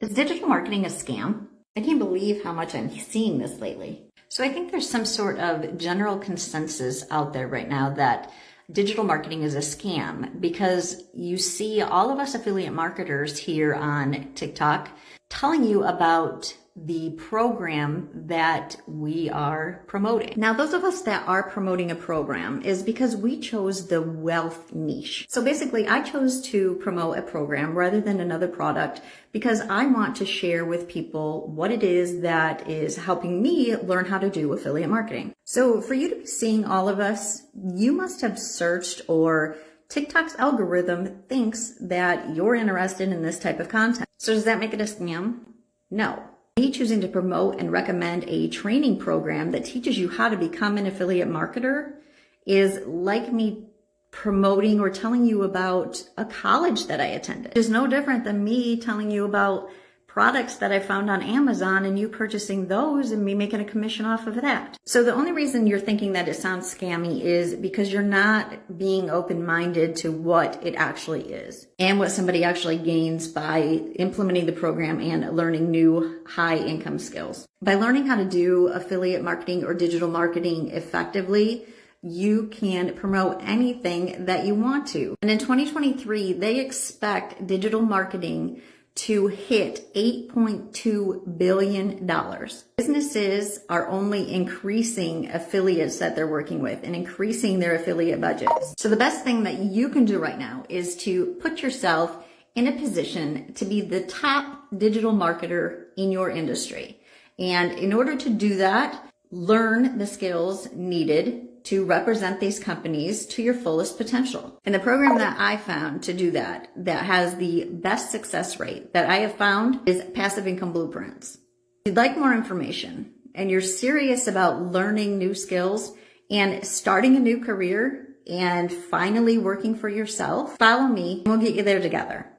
Is digital marketing a scam? I can't believe how much I'm seeing this lately. So I think there's some sort of general consensus out there right now that digital marketing is a scam because you see all of us affiliate marketers here on TikTok telling you about the program that we are promoting. Now, those of us that are promoting a program is because we chose the wealth niche. So basically, I chose to promote a program rather than another product because I want to share with people what it is that is helping me learn how to do affiliate marketing. So for you to be seeing all of us, you must have searched, or TikTok's algorithm thinks that you're interested in this type of content. So does that make it a scam? No. Me choosing to promote and recommend a training program that teaches you how to become an affiliate marketer is like me promoting or telling you about a college that I attended. It's no different than me telling you about products that I found on Amazon and you purchasing those and me making a commission off of that. So the only reason you're thinking that it sounds scammy is because you're not being open-minded to what it actually is and what somebody actually gains by implementing the program and learning new high-income skills. By learning how to do affiliate marketing or digital marketing effectively, you can promote anything that you want to. And in 2023, they expect digital marketing to hit $8.2 billion. Businesses are only increasing affiliates that they're working with and increasing their affiliate budgets. So the best thing that you can do right now is to put yourself in a position to be the top digital marketer in your industry. And in order to do that, learn the skills needed to represent these companies to your fullest potential. And the program that I found to do that has the best success rate that I have found is Passive Income Blueprints. If you'd like more information and you're serious about learning new skills and starting a new career and finally working for yourself, follow me and we'll get you there together.